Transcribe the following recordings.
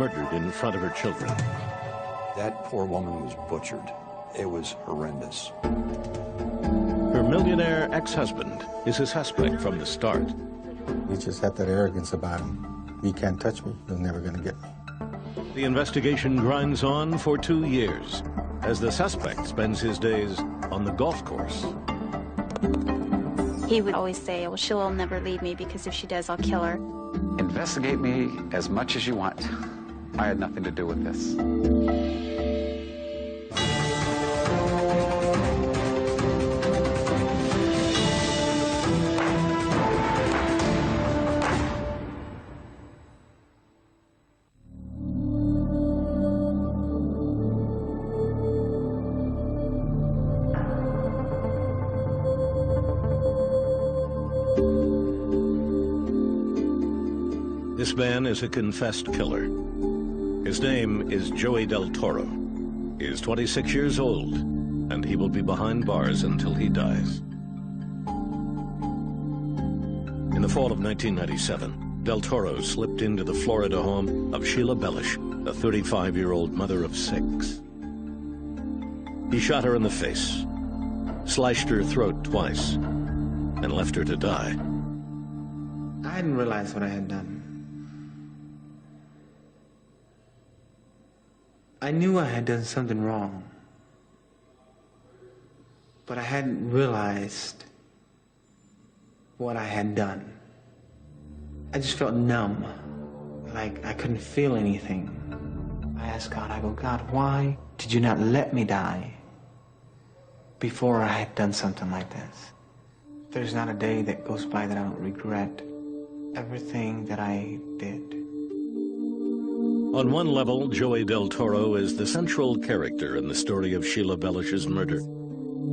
murdered in front of her children. That poor woman was butchered. It was horrendous. Her millionaire ex-husband is a suspect from the start. He just had that arrogance about him. You can't touch me. You're never going to get me. The investigation grinds on for 2 years as the suspect spends his days on the golf course. He would always say, well, Sheila will never leave me because if she does, I'll kill her. Investigate me as much as you want. I had nothing to do with this. This man is a confessed killer. His name is Joey Del Toro. He is 26 years old, and he will be behind bars until he dies. In the fall of 1997, Del Toro slipped into the Florida home of Sheila Bellush, a 35-year-old mother of 6. He shot her in the face, slashed her throat twice, and left her to die. I hadn't realized what I had done. I knew I had done something wrong, but I hadn't realized what I had done. I just felt numb, like I couldn't feel anything. I asked God, I go, God, why did you not let me die before I had done something like this? There's not a day that goes by that I don't regret everything that I did. On one level, Joey Del Toro is the central character in the story of Sheila Bellush's murder,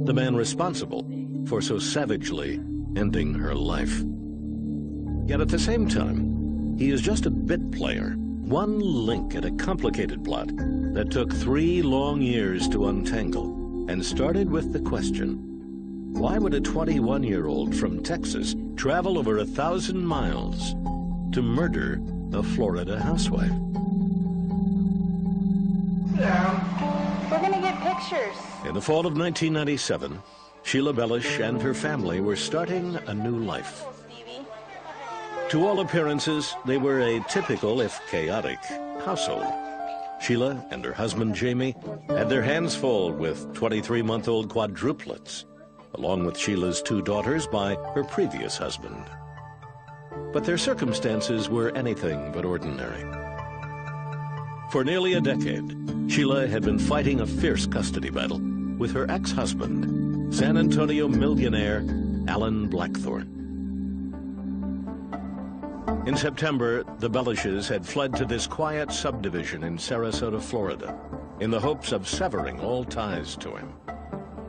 the man responsible for so savagely ending her life. Yet at the same time, he is just a bit player, one link in a complicated plot that took 3 long years to untangle and started with the question, why would a 21-year-old from Texas travel over 1,000 miles to murder a Florida housewife? We're gonna get pictures. In the fall of 1997, Sheila Bellush and her family were starting a new life. To all appearances, they were a typical, if chaotic, household. Sheila and her husband Jamie had their hands full with 23-month-old quadruplets, along with Sheila's 2 daughters by her previous husband. But their circumstances were anything but ordinary. For nearly a decade, Sheila had been fighting a fierce custody battle with her ex-husband, San Antonio millionaire Alan Blackthorne. In September, the Bellushes had fled to this quiet subdivision in Sarasota, Florida, in the hopes of severing all ties to him.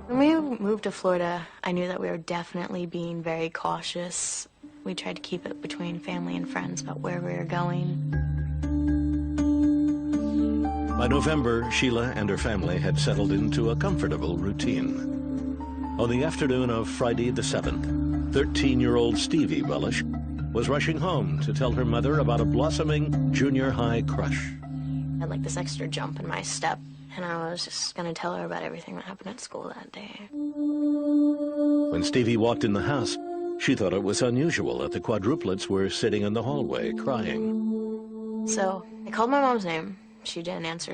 When we moved to Florida, I knew that we were definitely being very cautious. We tried to keep it between family and friends about where we were going. By November, Sheila and her family had settled into a comfortable routine. On the afternoon of Friday the 7th, 13-year-old Stevie Bellush was rushing home to tell her mother about a blossoming junior high crush. I had like this extra jump in my step, and I was just gonna tell her about everything that happened at school that day. When Stevie walked in the house, she thought it was unusual that the quadruplets were sitting in the hallway crying. So I called my mom's name. She didn't answer.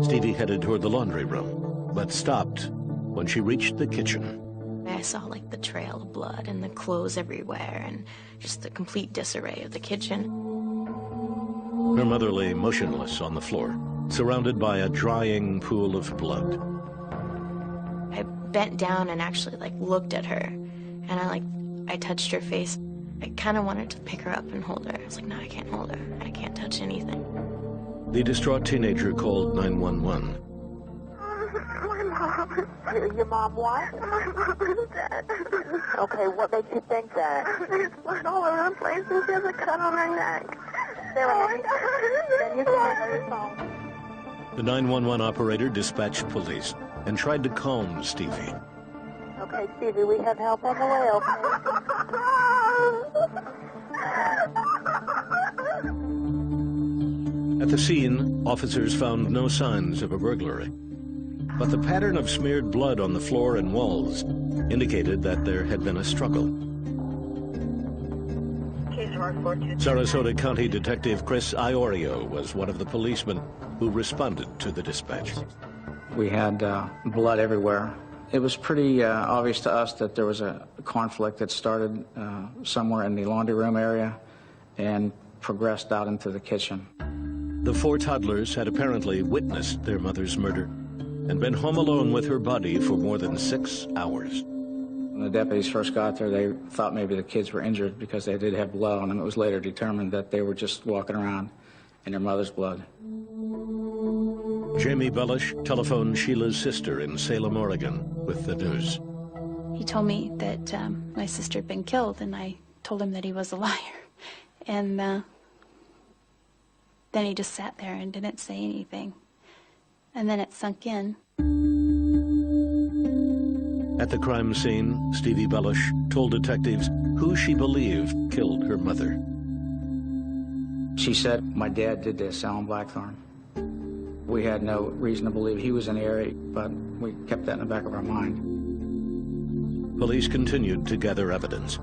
Stevie headed toward the laundry room, but stopped when she reached the kitchen. I saw like the trail of blood and the clothes everywhere and just the complete disarray of the kitchen. Her mother lay motionless on the floor, surrounded by a drying pool of blood. I bent down and actually like looked at her, and I touched her face. I kind of wanted to pick her up and hold her. I was like, no, I can't hold her. I can't touch anything. The distraught teenager called 911. My mom. Your mom what? My mom is dead. Okay, what makes you think that? There's blood all over the place and she has a cut on her neck. Then you can her phone. The 911 operator dispatched police and tried to calm Stevie. Okay, Stevie, we have help on the way, okay? At the scene, officers found no signs of a burglary, but the pattern of smeared blood on the floor and walls indicated that there had been a struggle. Sarasota County Detective Chris Iorio was one of the policemen who responded to the dispatch. We had blood everywhere. It was pretty obvious to us that there was a conflict that started somewhere in the laundry room area and progressed out into the kitchen. The four toddlers had apparently witnessed their mother's murder and been home alone with her body for more than 6 hours. When the deputies first got there, they thought maybe the kids were injured because they did have blood on them. It was later determined that they were just walking around in their mother's blood. Jamie Bellush telephoned Sheila's sister in Salem, Oregon, with the news. He told me that my sister had been killed, and I told him that he was a liar. And then he just sat there and didn't say anything. And then it sunk in. At the crime scene, Stevie Bellush told detectives who she believed killed her mother. She said, "My dad did this, Alan Blackthorne." We had no reason to believe he was in the area, but we kept that in the back of our mind. Police continued to gather evidence.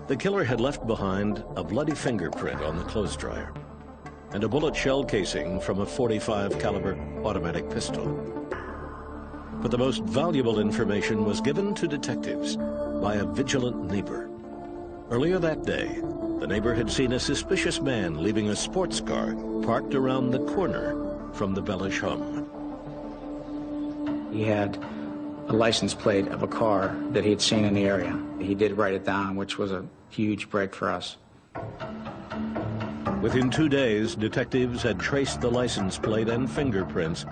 The killer had left behind a bloody fingerprint on the clothes dryer and a bullet shell casing from a .45 caliber automatic pistol. But the most valuable information was given to detectives by a vigilant neighbor. Earlier that day, the neighbor had seen a suspicious man leaving a sports car parked around the corner from the Bellush home. He had a license plate of a car that he had seen in the area. He did write it down, which was a huge break for us. Within 2 days, detectives had traced the license plate and fingerprints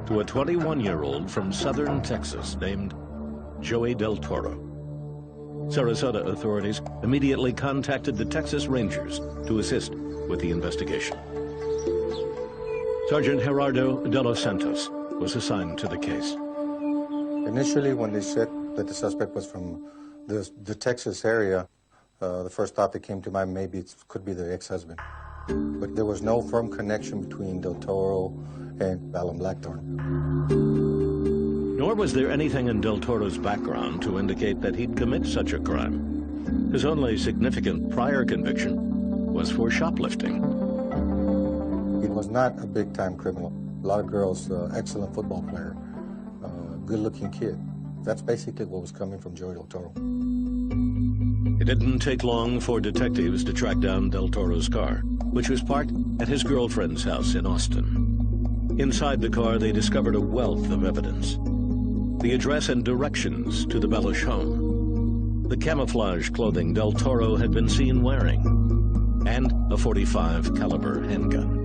to a 21-year-old from southern Texas named Joey Del Toro. Sarasota authorities immediately contacted the Texas Rangers to assist with the investigation. Sergeant Gerardo de los Santos was assigned to the case. Initially, when they said that the suspect was from the Texas area, the first thought that came to mind, maybe it could be the ex-husband. But there was no firm connection between Del Toro and Alan Blackthorne. Nor was there anything in Del Toro's background to indicate that he'd commit such a crime. His only significant prior conviction was for shoplifting. He was not a big-time criminal. A lot of girls, excellent football player, good-looking kid. That's basically what was coming from Joey Del Toro. It didn't take long for detectives to track down Del Toro's car, which was parked at his girlfriend's house in Austin. Inside the car, they discovered a wealth of evidence. The address and directions to the Bellush home, the camouflage clothing Del Toro had been seen wearing, and a .45 caliber handgun.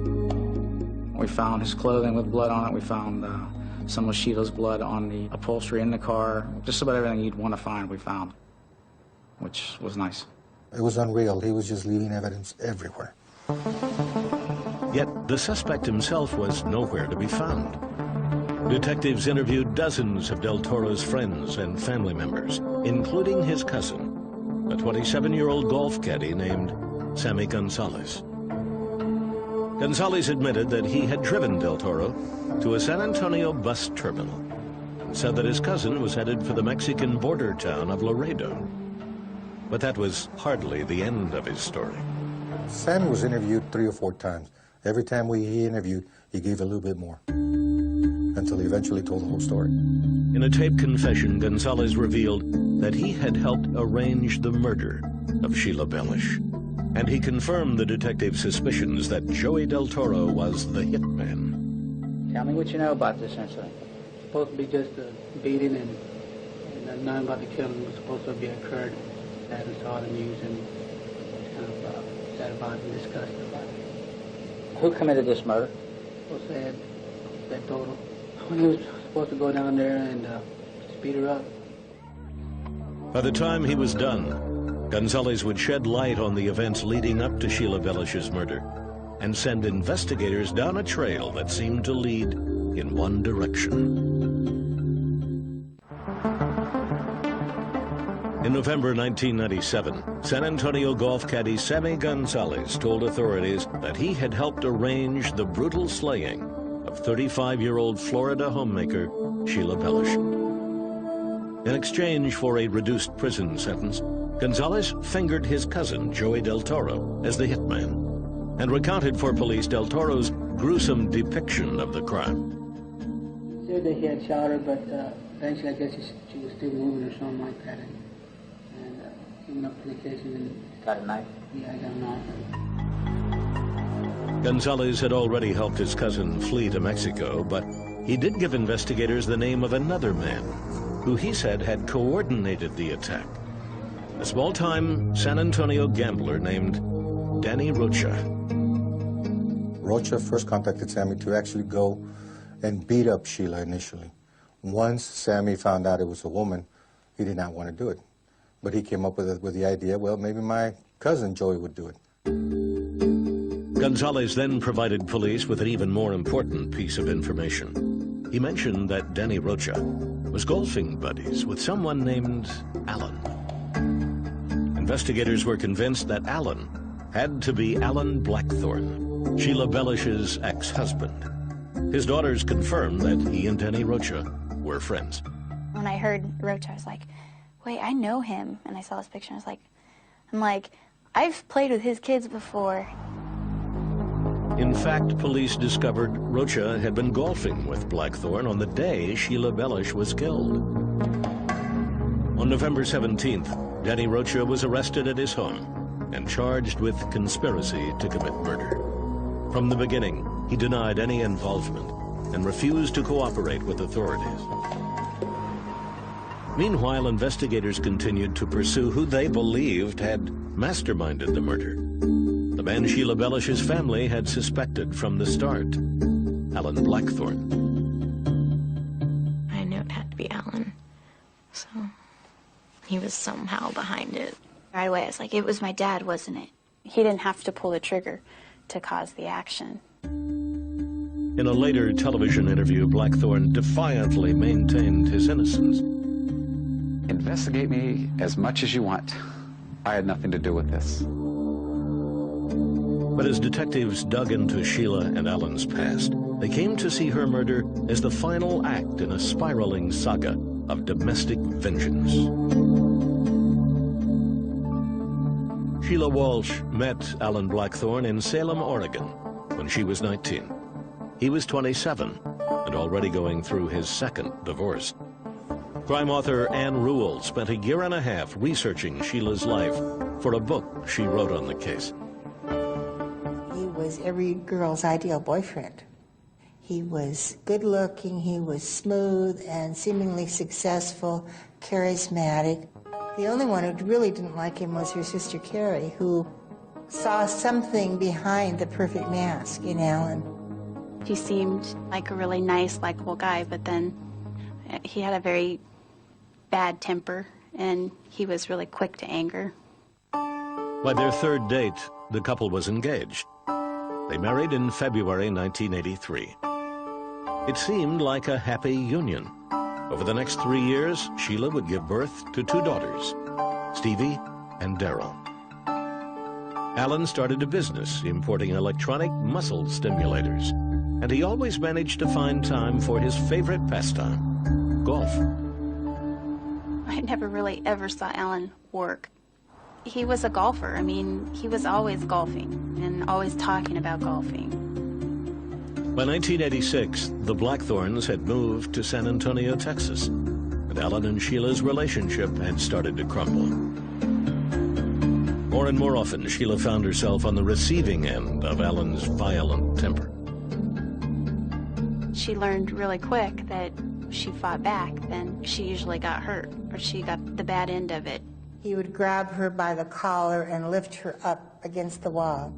We found his clothing with blood on it. We found some of Sheila's blood on the upholstery in the car. Just about everything you'd want to find, we found, which was nice. It was unreal. He was just leaving evidence everywhere. Yet the suspect himself was nowhere to be found. Detectives interviewed dozens of Del Toro's friends and family members, including his cousin, a 27-year-old golf caddy named Sammy Gonzalez. Gonzalez admitted that he had driven Del Toro to a San Antonio bus terminal and said that his cousin was headed for the Mexican border town of Laredo. But that was hardly the end of his story. Sam was interviewed 3 or 4 times. Every time he interviewed, he gave a little bit more, until he eventually told the whole story. In a taped confession, Gonzalez revealed that he had helped arrange the murder of Sheila Bellush. And he confirmed the detective's suspicions that Joey Del Toro was the hitman. Tell me what you know about this incident. It's supposed to be just a beating and nothing about the killing was supposed to be occurred. I haven't saw the news and it's kind of sad about it and disgusted about it. Who committed this murder? So sad, total. He was supposed to go down there and speed her up. By the time he was done, Gonzalez would shed light on the events leading up to Sheila Bellush's murder and send investigators down a trail that seemed to lead in one direction. In November 1997, San Antonio golf caddy Sammy Gonzalez told authorities that he had helped arrange the brutal slaying of 35-year-old Florida homemaker Sheila Bellush. In exchange for a reduced prison sentence, Gonzalez fingered his cousin Joey Del Toro as the hitman and recounted for police Del Toro's gruesome depiction of the crime. He said that he had shot her, but eventually I guess she was still moving or something like that. And came up to the kitchen and... Got a knife? Yeah, I got a knife. Gonzalez had already helped his cousin flee to Mexico, but he did give investigators the name of another man who he said had coordinated the attack. A small-time San Antonio gambler named Danny Rocha. Rocha first contacted Sammy to actually go and beat up Sheila initially. Once Sammy found out it was a woman, he did not want to do it. But he came up with the idea, well, maybe my cousin Joey would do it. Gonzalez then provided police with an even more important piece of information. He mentioned that Danny Rocha was golfing buddies with someone named Alan. Investigators were convinced that Alan had to be Alan Blackthorne, Sheila Bellush's ex-husband. His daughters confirmed that he and Danny Rocha were friends. When I heard Rocha, I was like, wait, I know him. And I saw his picture, and I'm like, I've played with his kids before. In fact, police discovered Rocha had been golfing with Blackthorne on the day Sheila Bellush was killed. On November 17th, Danny Rocha was arrested at his home and charged with conspiracy to commit murder. From the beginning, he denied any involvement and refused to cooperate with authorities. Meanwhile, investigators continued to pursue who they believed had masterminded the murder. The man Sheila Bellush's family had suspected from the start, Alan Blackthorne. I knew it had to be Alan, so he was somehow behind it. Right away, I was like, it was my dad, wasn't it? He didn't have to pull the trigger to cause the action. In a later television interview, Blackthorne defiantly maintained his innocence. Investigate me as much as you want. I had nothing to do with this. But as detectives dug into Sheila and Alan's past, they came to see her murder as the final act in a spiraling saga of domestic vengeance. Sheila Walsh met Alan Blackthorne in Salem, Oregon, when she was 19. He was 27 and already going through his second divorce. Crime author Ann Rule spent a year and a half researching Sheila's life for a book she wrote on the case. He was every girl's ideal boyfriend. He was good-looking, he was smooth and seemingly successful, charismatic. The only one who really didn't like him was her sister Carrie, who saw something behind the perfect mask in Alan. He seemed like a really nice, likable guy, but then he had a very bad temper, and he was really quick to anger. By their third date, the couple was engaged. They married in February 1983. It seemed like a happy union. Over the next 3 years, Sheila would give birth to 2 daughters, Stevie and Daryl. Alan started a business importing electronic muscle stimulators, and he always managed to find time for his favorite pastime, golf. I never really ever saw Alan work. He was a golfer. I mean, he was always golfing and always talking about golfing. By 1986, the Blackthornes had moved to San Antonio, Texas, and Alan and Sheila's relationship had started to crumble. More and more often, Sheila found herself on the receiving end of Alan's violent temper. She learned really quick that if she fought back, then she usually got hurt, or she got the bad end of it. He would grab her by the collar and lift her up against the wall.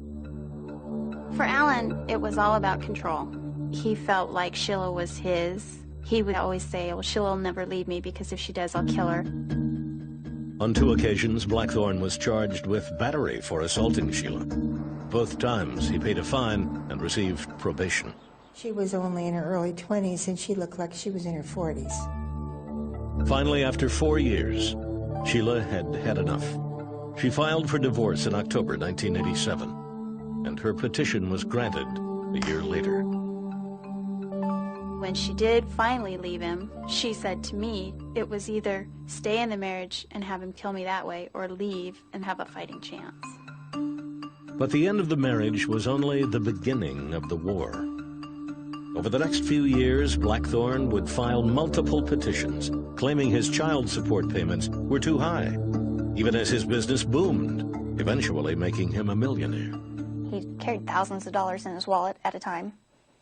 For Alan, it was all about control. He felt like Sheila was his. He would always say, well, Sheila will never leave me because if she does, I'll kill her. On 2 occasions, Blackthorne was charged with battery for assaulting Sheila. Both times, he paid a fine and received probation. She was only in her early 20s, and she looked like she was in her 40s. Finally, after 4 years, Sheila had had enough. She filed for divorce in October 1987, and her petition was granted a year later. When she did finally leave him, she said to me, it was either stay in the marriage and have him kill me that way, or leave and have a fighting chance. But the end of the marriage was only the beginning of the war. Over the next few years, Blackthorne would file multiple petitions, claiming his child support payments were too high, even as his business boomed, eventually making him a millionaire. He carried thousands of dollars in his wallet at a time,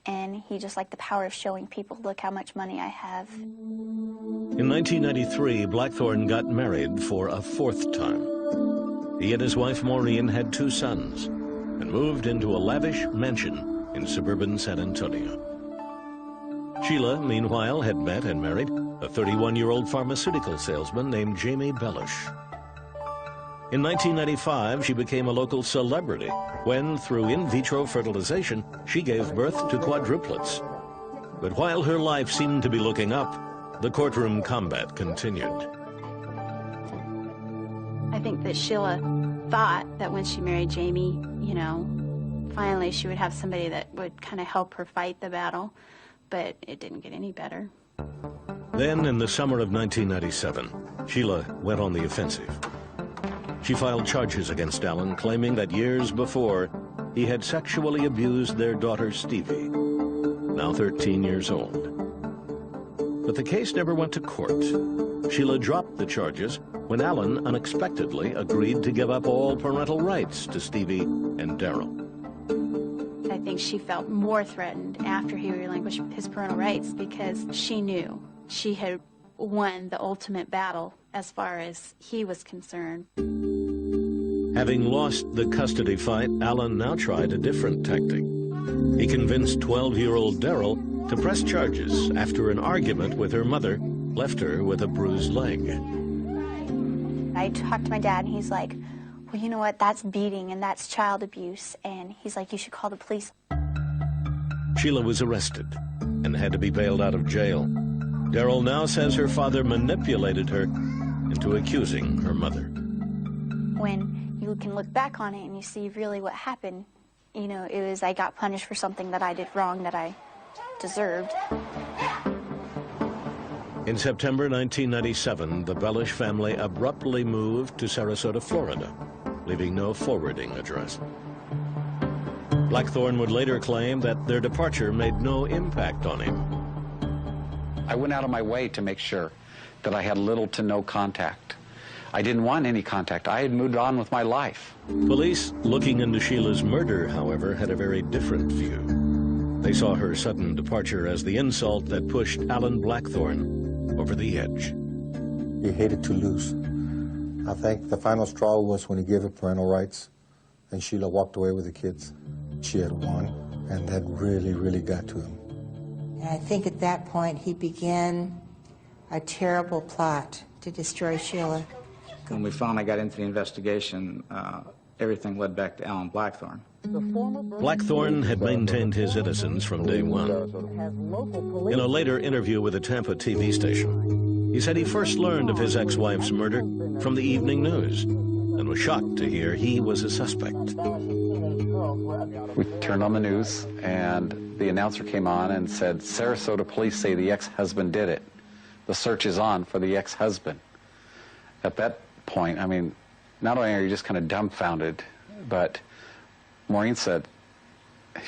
and he just liked the power of showing people, look how much money I have. In 1993, Blackthorne got married for a fourth time. He and his wife Maureen had 2 sons and moved into a lavish mansion in suburban San Antonio. Sheila, meanwhile, had met and married a 31-year-old pharmaceutical salesman named Jamie Bellush. In 1995, she became a local celebrity when, through in vitro fertilization, she gave birth to quadruplets. But while her life seemed to be looking up, the courtroom combat continued. I think that Sheila thought that when she married Jamie, you know, finally she would have somebody that would kind of help her fight the battle, but it didn't get any better. Then, in the summer of 1997, Sheila went on the offensive. She filed charges against Alan, claiming that years before, he had sexually abused their daughter, Stevie, now 13 years old. But the case never went to court. Sheila dropped the charges when Alan unexpectedly agreed to give up all parental rights to Stevie and Daryl. I think she felt more threatened after he relinquished his parental rights because she knew she had won the ultimate battle as far as he was concerned. Having lost the custody fight, Alan now tried a different tactic. He convinced 12-year-old Daryl to press charges after an argument with her mother left her with a bruised leg. I talked to my dad, and he's like, well, you know what, that's beating and that's child abuse, and he's like, you should call the police. Sheila was arrested and had to be bailed out of jail. Daryl now says her father manipulated her into accusing her mother. When you can look back on it and you see really what happened, you know, it was I got punished for something that I did wrong that I deserved. In September 1997, the Bellush family abruptly moved to Sarasota, Florida, leaving no forwarding address. Blackthorne would later claim that their departure made no impact on him. I went out of my way to make sure that I had little to no contact. I didn't want any contact. I had moved on with my life. Police looking into Sheila's murder, however, had a very different view. They saw her sudden departure as the insult that pushed Alan Blackthorne over the edge. He hated to lose. I think the final straw was when he gave up parental rights and Sheila walked away with the kids. She had won, and that really, really got to him. And I think at that point he began a terrible plot to destroy Sheila. When we finally got into the investigation, everything led back to Alan Blackthorne. Blackthorne had maintained his innocence from day one. In a later interview with a Tampa TV station, he said he first learned of his ex-wife's murder from the evening news and was shocked to hear he was a suspect. We turned on the news, and the announcer came on and said, Sarasota police say the ex-husband did it. The search is on for the ex-husband. At that point, I mean, not only are you just kind of dumbfounded, but Maureen said,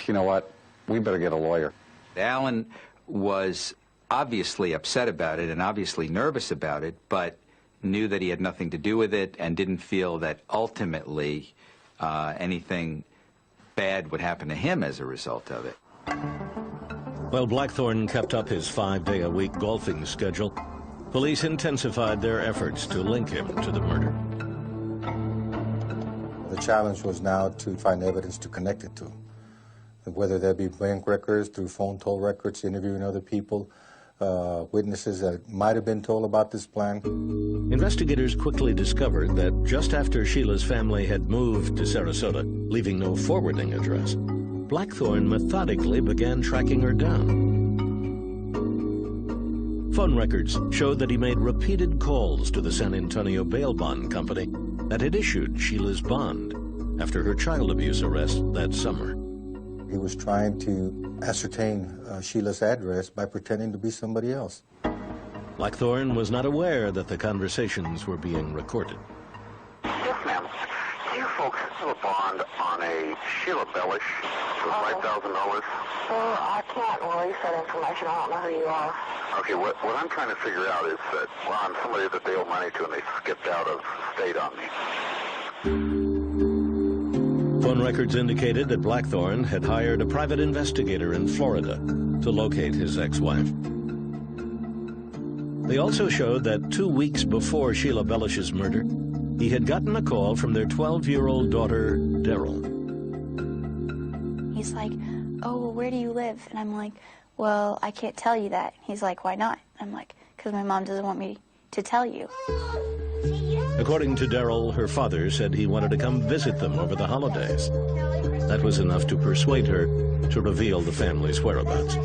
you know what, we better get a lawyer. Alan was obviously upset about it and obviously nervous about it, but knew that he had nothing to do with it and didn't feel that ultimately anything bad would happen to him as a result of it. While Blackthorne kept up his 5-day-a-week golfing schedule, police intensified their efforts to link him to the murder. The challenge was now to find evidence to connect it to him. Whether there be bank records, through phone toll records, interviewing other people, witnesses that might have been told about this plan. Investigators quickly discovered that just after Sheila's family had moved to Sarasota, leaving no forwarding address, Blackthorne methodically began tracking her down. Phone records showed that he made repeated calls to the San Antonio bail bond company that had issued Sheila's bond after her child abuse arrest that summer. He was trying to ascertain Sheila's address by pretending to be somebody else. Blackthorne was not aware that the conversations were being recorded. Yes, ma'am. Do you folks have a bond on a Sheila Bellush for $5,000? I can't release that information. I don't know who you are. Okay, what I'm trying to figure out is that, well, I'm somebody that they owe money to and they skipped out of state on me. Phone records indicated that Blackthorne had hired a private investigator in Florida to locate his ex-wife. They also showed that 2 weeks before Sheila Bellush's murder, he had gotten a call from their 12-year-old daughter, Daryl. He's like, oh, well, where do you live? And I'm like, well, I can't tell you that. He's like, why not? I'm like, because my mom doesn't want me to tell you. According to Daryl, her father said he wanted to come visit them over the holidays. That was enough to persuade her to reveal the family's whereabouts.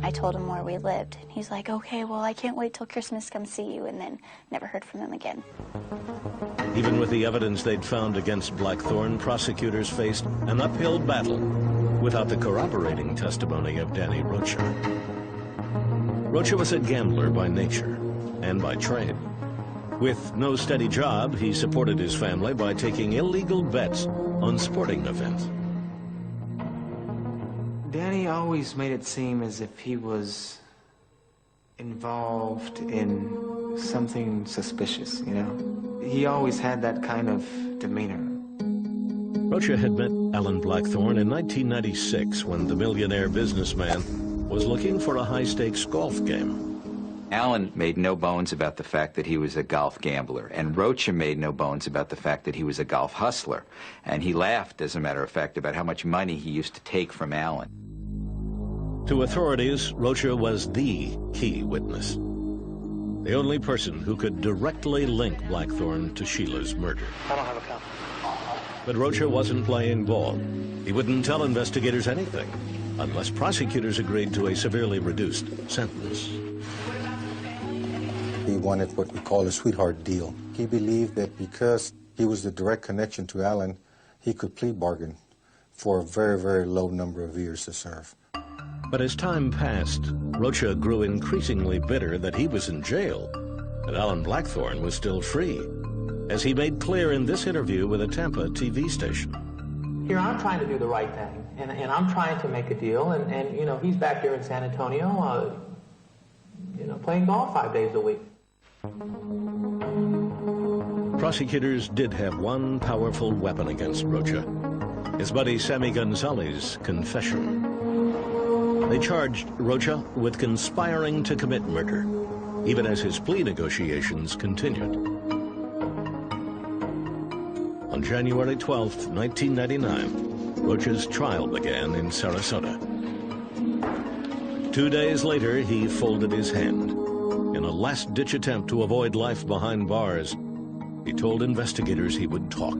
I told him where we lived. He's like, okay, well, I can't wait till Christmas to come see you, and then never heard from him again. Even with the evidence they'd found against Blackthorne, prosecutors faced an uphill battle without the corroborating testimony of Danny Rocha. Rocha was a gambler by nature and by trade. With no steady job, he supported his family by taking illegal bets on sporting events. Danny always made it seem as if he was involved in something suspicious, you know? He always had that kind of demeanor. Rocha had met Alan Blackthorne in 1996 when the millionaire businessman was looking for a high-stakes golf game. Alan made no bones about the fact that he was a golf gambler, and Rocha made no bones about the fact that he was a golf hustler. And he laughed, as a matter of fact, about how much money he used to take from Alan. To authorities, Rocha was the key witness, the only person who could directly link Blackthorne to Sheila's murder. I don't have a copy. But Rocha wasn't playing ball. He wouldn't tell investigators anything unless prosecutors agreed to a severely reduced sentence. He wanted what we call a sweetheart deal. He believed that because he was the direct connection to Alan, he could plea bargain for a very, very low number of years to serve. But as time passed, Rocha grew increasingly bitter that he was in jail and Alan Blackthorne was still free, as he made clear in this interview with a Tampa TV station. Here, I'm trying to do the right thing, and I'm trying to make a deal, and you know, he's back there in San Antonio, you know, playing golf 5 days a week. Prosecutors did have one powerful weapon against Rocha, his buddy Sammy Gonzalez's confession. They charged Rocha with conspiring to commit murder, even as his plea negotiations continued. On January 12, 1999, Rocha's trial began in Sarasota. 2 days later, he folded his hand. In a last-ditch attempt to avoid life behind bars, he told investigators he would talk.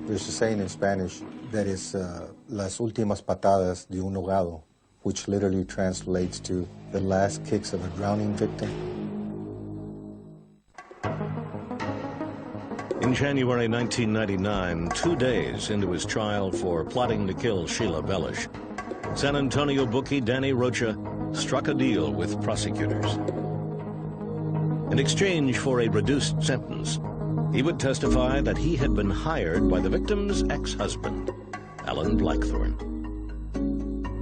There's a saying in Spanish that is las últimas patadas de un ahogado, which literally translates to the last kicks of a drowning victim. In January 1999, 2 days into his trial for plotting to kill Sheila Bellush, San Antonio bookie Danny Rocha struck a deal with prosecutors. In exchange for a reduced sentence, he would testify that he had been hired by the victim's ex-husband, Alan Blackthorne.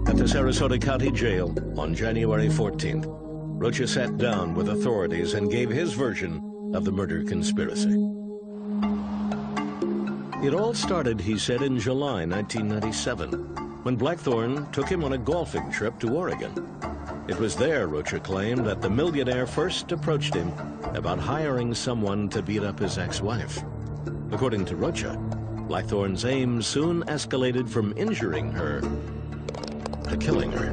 At the Sarasota County Jail on January 14th, Rocha sat down with authorities and gave his version of the murder conspiracy. It all started, he said, in July 1997, when Blackthorne took him on a golfing trip to Oregon. It was there, Rocha claimed, that the millionaire first approached him about hiring someone to beat up his ex-wife. According to Rocha, Blackthorne's aim soon escalated from injuring her to killing her.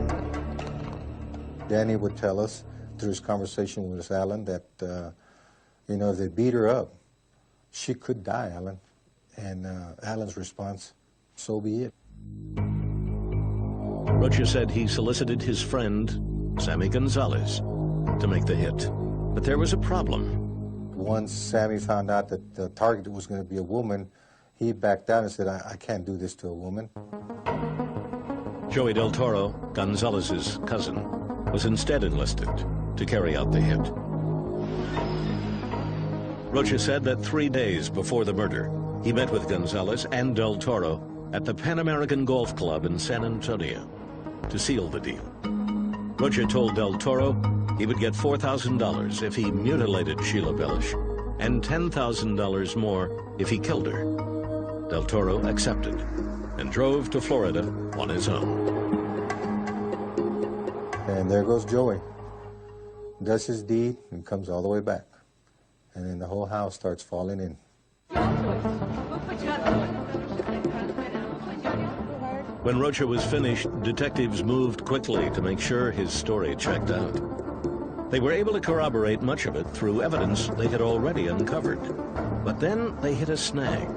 Danny would tell us through his conversation with Alan that, you know, if they beat her up, she could die, Alan. And Alan's response, so be it. Rocha said he solicited his friend Sammy Gonzalez, to make the hit. But there was a problem. Once Sammy found out that the target was going to be a woman, he backed down and said, I can't do this to a woman. Joey Del Toro, Gonzalez's cousin, was instead enlisted to carry out the hit. Rocha said that 3 days before the murder, he met with Gonzalez and Del Toro at the Pan American Golf Club in San Antonio to seal the deal. Rocha told Del Toro he would get $4,000 if he mutilated Sheila Bellush and $10,000 more if he killed her. Del Toro accepted and drove to Florida on his own. And there goes Joey. Does his deed and comes all the way back. And then the whole house starts falling in. When Rocha was finished, detectives moved quickly to make sure his story checked out. They were able to corroborate much of it through evidence they had already uncovered. But then they hit a snag.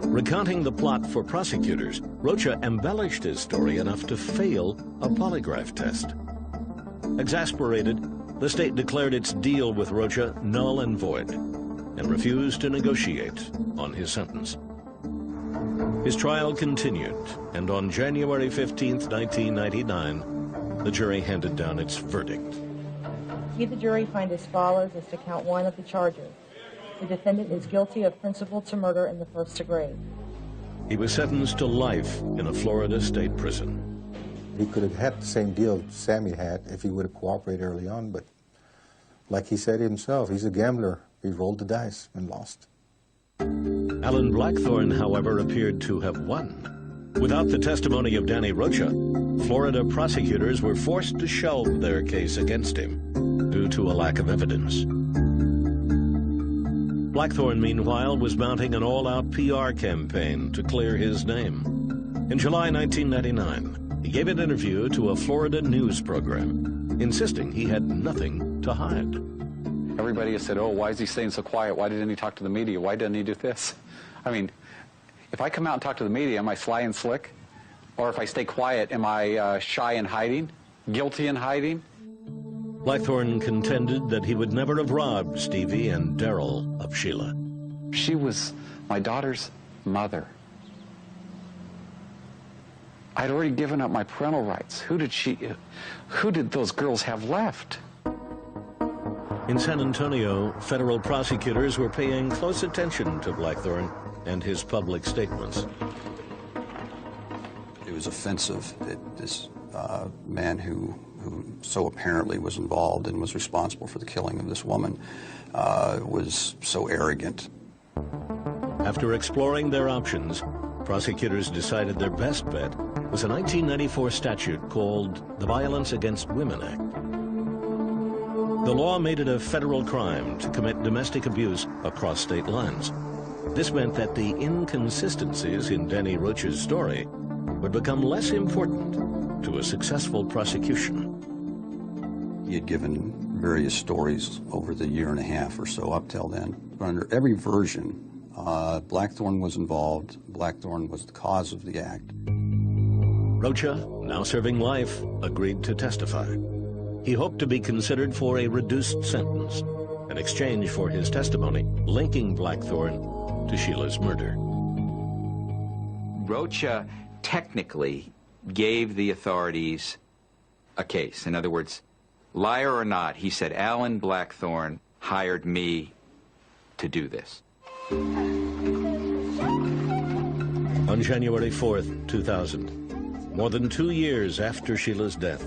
Recounting the plot for prosecutors, Rocha embellished his story enough to fail a polygraph test. Exasperated, the state declared its deal with Rocha null and void and refused to negotiate on his sentence. His trial continued, and on January 15th, 1999, the jury handed down its verdict. We, the jury, find as follows as to count 1 of the charges. The defendant is guilty of principle to murder in the 1st degree. He was sentenced to life in a Florida state prison. He could have had the same deal Sammy had if he would have cooperated early on, but like he said himself, he's a gambler. He rolled the dice and lost. Alan Blackthorne, however, appeared to have won. Without the testimony of Danny Rocha, Florida prosecutors were forced to shelve their case against him due to a lack of evidence. Blackthorne, meanwhile, was mounting an all-out PR campaign to clear his name. In July 1999, he gave an interview to a Florida news program, insisting he had nothing to hide. Everybody has said, oh, why is he staying so quiet? Why didn't he talk to the media? Why doesn't he do this? I mean, if I come out and talk to the media, am I sly and slick? Or if I stay quiet, am I shy and hiding? Guilty and hiding? Blackthorne contended that he would never have robbed Stevie and Daryl of Sheila. She was my daughter's mother. I'd already given up my parental rights. Who did those girls have left? In San Antonio, federal prosecutors were paying close attention to Blackthorne and his public statements. It was offensive that this man who so apparently was involved and was responsible for the killing of this woman was so arrogant. After exploring their options, prosecutors decided their best bet was a 1994 statute called the Violence Against Women Act. The law made it a federal crime to commit domestic abuse across state lines. This meant that the inconsistencies in Danny Rocha's story would become less important to a successful prosecution. He had given various stories over the year and a half or so up till then. But under every version, Blackthorne was involved. Blackthorne was the cause of the act. Rocha, now serving life, agreed to testify. He hoped to be considered for a reduced sentence in exchange for his testimony linking Blackthorne to Sheila's murder. Rocha technically gave the authorities a case. In other words, liar or not, he said, Alan Blackthorne hired me to do this. On January 4th, 2000, more than 2 years after Sheila's death,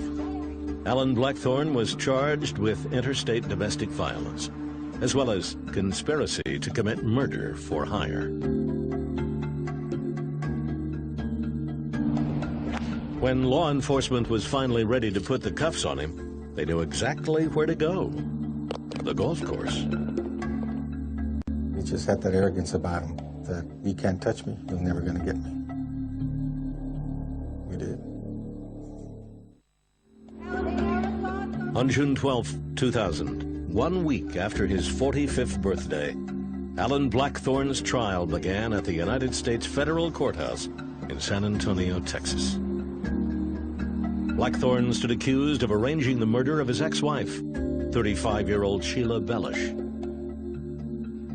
Alan Blackthorne was charged with interstate domestic violence, as well as conspiracy to commit murder for hire. When law enforcement was finally ready to put the cuffs on him, they knew exactly where to go: the golf course. He just had that arrogance about him that you can't touch me, you're never going to get me. We did. On June 12, 2000, 1 week after his 45th birthday, Alan Blackthorne's trial began at the United States Federal Courthouse in San Antonio, Texas. Blackthorne stood accused of arranging the murder of his ex-wife, 35-year-old Sheila Bellush.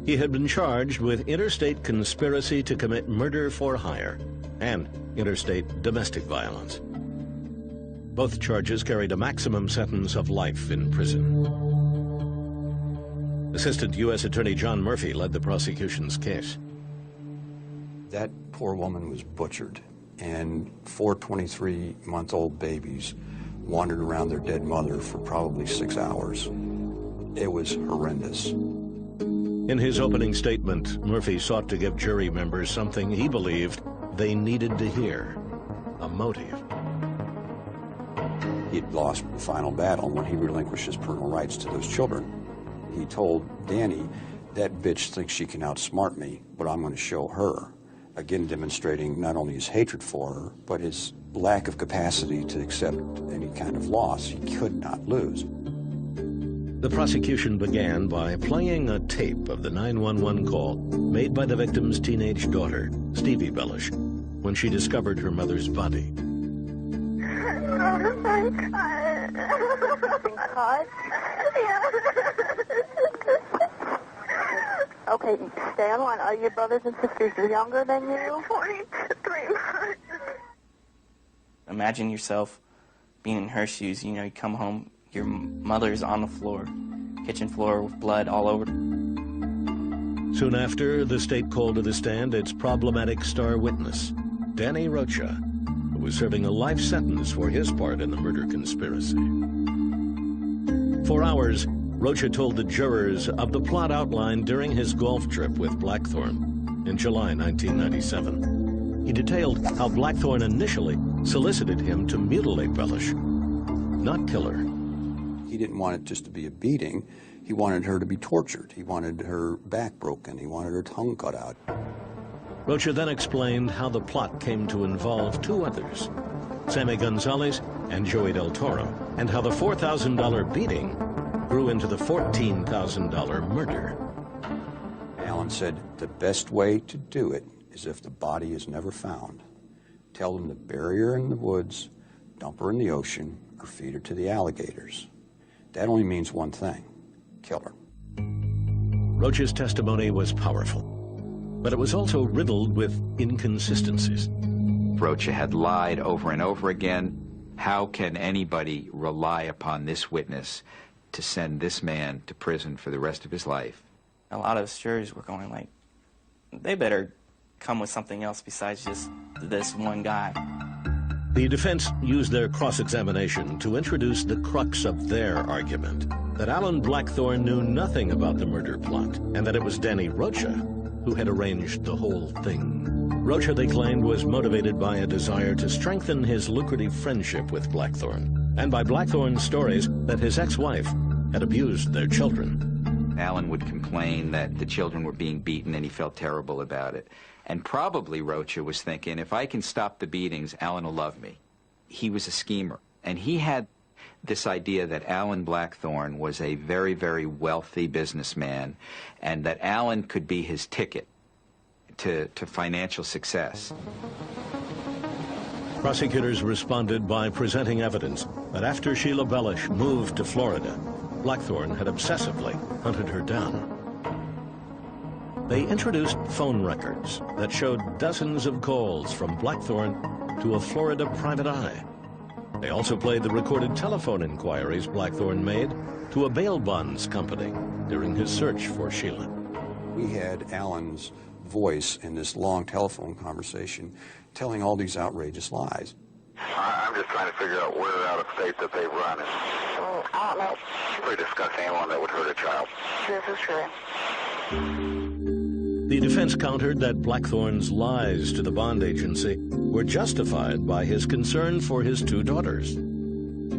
He had been charged with interstate conspiracy to commit murder for hire and interstate domestic violence. Both charges carried a maximum sentence of life in prison. Assistant U.S. Attorney John Murphy led the prosecution's case. That poor woman was butchered, and 4 23-month-old babies wandered around their dead mother for probably 6 hours. It was horrendous. In his opening statement, Murphy sought to give jury members something he believed they needed to hear: a motive. He'd lost the final battle when he relinquished his parental rights to those children. He told Danny, "That bitch thinks she can outsmart me, but I'm going to show her." Again, demonstrating not only his hatred for her, but his lack of capacity to accept any kind of loss. He could not lose. The prosecution began by playing a tape of the 911 call made by the victim's teenage daughter, Stevie Bellush, when she discovered her mother's body. Okay, stay on line. Are your brothers and sisters younger than you? 43. Imagine yourself being in her shoes. You know, you come home, your mother's on the floor, kitchen floor with blood all over. Soon after, the state called to the stand its problematic star witness, Danny Rocha, who was serving a life sentence for his part in the murder conspiracy. For hours, Rocha told the jurors of the plot outlined during his golf trip with Blackthorne in July 1997. He detailed how Blackthorne initially solicited him to mutilate Bellush, not kill her. He didn't want it just to be a beating. He wanted her to be tortured. He wanted her back broken. He wanted her tongue cut out. Rocha then explained how the plot came to involve two others, Sammy Gonzalez and Joey Del Toro, and how the $4,000 beating grew into the $14,000 murder. Alan said, "The best way to do it is if the body is never found. Tell them to bury her in the woods, dump her in the ocean, or feed her to the alligators. That only means one thing: kill her." Rocha's testimony was powerful, but it was also riddled with inconsistencies. Rocha had lied over and over again. How can anybody rely upon this witness to send this man to prison for the rest of his life? A lot of jurors were going like, they better come with something else besides just this one guy. The defense used their cross-examination to introduce the crux of their argument, that Alan Blackthorne knew nothing about the murder plot, and that it was Danny Rocha who had arranged the whole thing. Rocha, they claimed, was motivated by a desire to strengthen his lucrative friendship with Blackthorne, and by Blackthorne's stories that his ex-wife had abused their children. Alan would complain that the children were being beaten and he felt terrible about it. And probably Rocha was thinking, if I can stop the beatings, Alan will love me. He was a schemer, and he had this idea that Alan Blackthorne was a very, very wealthy businessman, and that Alan could be his ticket to financial success. Prosecutors responded by presenting evidence that after Sheila Bellush moved to Florida, Blackthorne had obsessively hunted her down. They introduced phone records that showed dozens of calls from Blackthorne to a Florida private eye. They also played the recorded telephone inquiries Blackthorne made to a bail bonds company during his search for Sheila. We had Alan's voice in this long telephone conversation telling all these outrageous lies. I'm just trying to figure out where out of state that they run. I don't know. We discuss anyone that would hurt a child. This is true. The defense countered that Blackthorne's lies to the bond agency were justified by his concern for his two daughters.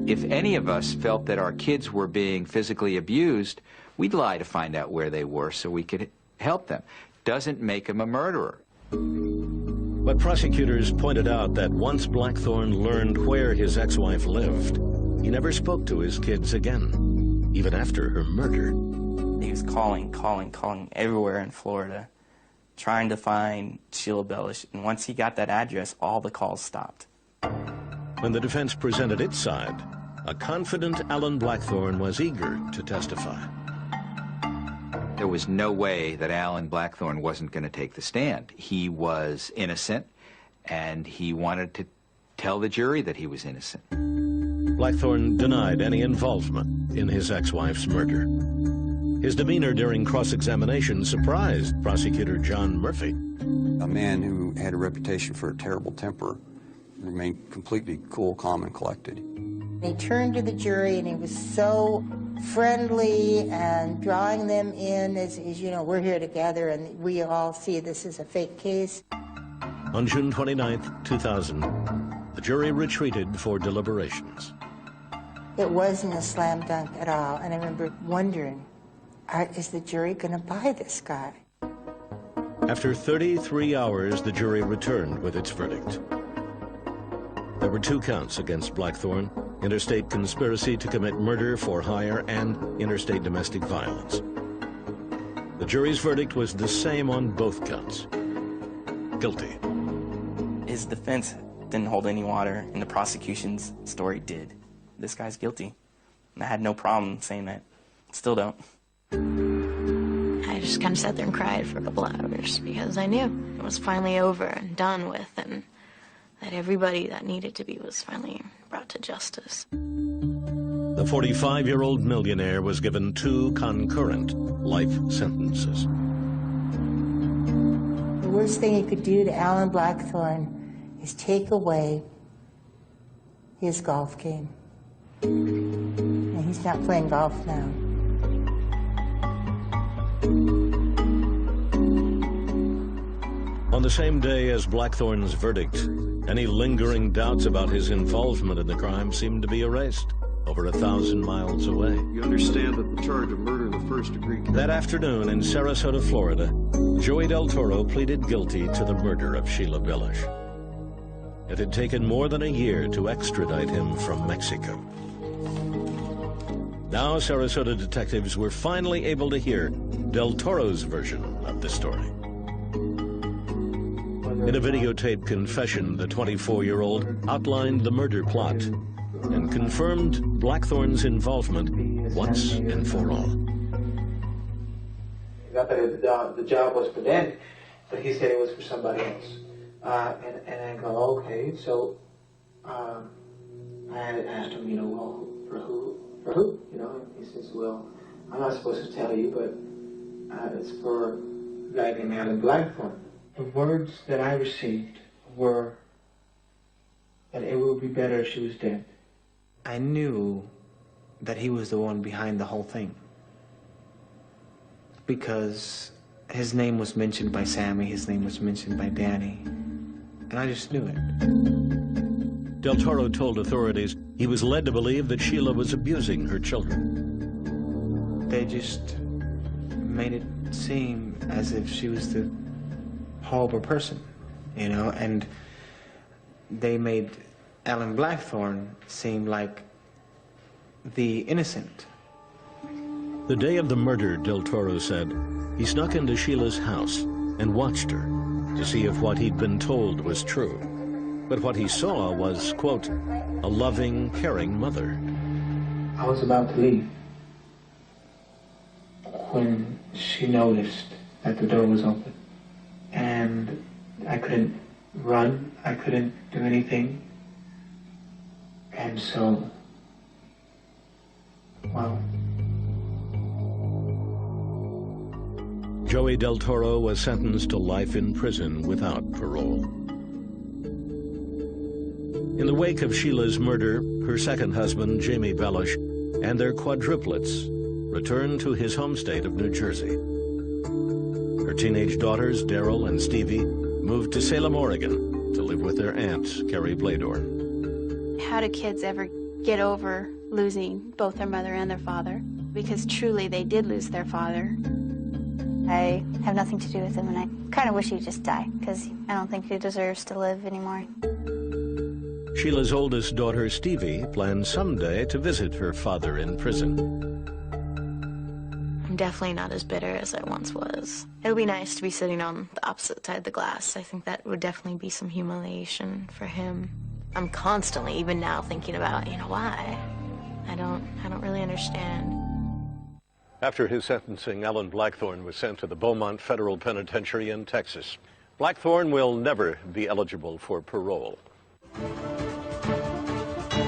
If any of us felt that our kids were being physically abused, we'd lie to find out where they were so we could help them. Doesn't make him a murderer. But prosecutors pointed out that once Blackthorne learned where his ex-wife lived, he never spoke to his kids again, even after her murder. He was calling everywhere in Florida, trying to find Sheila Bellush, and once he got that address, all the calls stopped. When the defense presented its side, a confident Alan Blackthorne was eager to testify. There was no way that Alan Blackthorne wasn't going to take the stand. He was innocent, and he wanted to tell the jury that he was innocent. Blackthorne denied any involvement in his ex-wife's murder. His demeanor during cross-examination surprised prosecutor John Murphy. A man who had a reputation for a terrible temper remained completely cool, calm, and collected. He turned to the jury and he was so friendly and drawing them in as you know, we're here together and we all see this is a fake case. On June 29, 2000, the jury retreated for deliberations. It wasn't a slam dunk at all, and I remember wondering, is the jury going to buy this guy? After 33 hours, the jury returned with its verdict. There were 2 counts against Blackthorne: interstate conspiracy to commit murder for hire and interstate domestic violence. The jury's verdict was the same on both counts: guilty. His defense didn't hold any water, and the prosecution's story did. This guy's guilty. And I had no problem saying that. Still don't. I just kind of sat there and cried for a couple hours because I knew it was finally over and done with, and that everybody that needed to be was finally brought to justice. The 45-year-old millionaire was given 2 concurrent life sentences. The worst thing you could do to Alan Blackthorne is take away his golf game. And he's not playing golf now. On the same day as Blackthorne's verdict, any lingering doubts about his involvement in the crime seemed to be erased over 1,000 miles away. You understand that the charge of murder in the first degree... That afternoon in Sarasota, Florida, Joey Del Toro pleaded guilty to the murder of Sheila Bellush. It had taken more than a year to extradite him from Mexico. Now Sarasota detectives were finally able to hear Del Toro's version of the story. In a videotaped confession, the 24-year-old outlined the murder plot and confirmed Blackthorne's involvement once and for all. Not that the job was for them, but he said it was for somebody else. And I go, okay, so I asked him, you know, well, for who? You know, and he says, well, I'm not supposed to tell you, but it's for a guy named Alan Blackthorne. The words that I received were that it would be better if she was dead. I knew that he was the one behind the whole thing because his name was mentioned by Sammy, his name was mentioned by Danny, and I just knew it. Del Toro told authorities he was led to believe that Sheila was abusing her children. They just made it seem as if she was the horrible person, you know, and they made Alan Blackthorne seem like the innocent. The day of the murder, Del Toro said, he snuck into Sheila's house and watched her to see if what he'd been told was true. But what he saw was, quote, a loving, caring mother. I was about to leave when she noticed that the door was open. And I couldn't run, I couldn't do anything. And so, well... Joey Del Toro was sentenced to life in prison without parole. In the wake of Sheila's murder, her second husband, Jamie Bellush, and their quadruplets returned to his home state of New Jersey. Her teenage daughters, Daryl and Stevie, moved to Salem, Oregon to live with their aunt, Carrie Blador. How do kids ever get over losing both their mother and their father? Because truly they did lose their father. I have nothing to do with him, and I kind of wish he'd just die, because I don't think he deserves to live anymore. Sheila's oldest daughter, Stevie, plans someday to visit her father in prison. I'm definitely not as bitter as I once was. It would be nice to be sitting on the opposite side of the glass. I think that would definitely be some humiliation for him. I'm constantly, even now, thinking about, why? I don't really understand. After his sentencing, Alan Blackthorne was sent to the Beaumont Federal Penitentiary in Texas. Blackthorne will never be eligible for parole.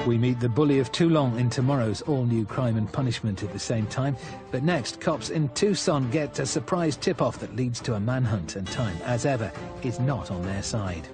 We meet the bully of Toulon in tomorrow's all-new Crime and Punishment at the same time. But next, cops in Tucson get a surprise tip-off that leads to a manhunt, and time, as ever, is not on their side.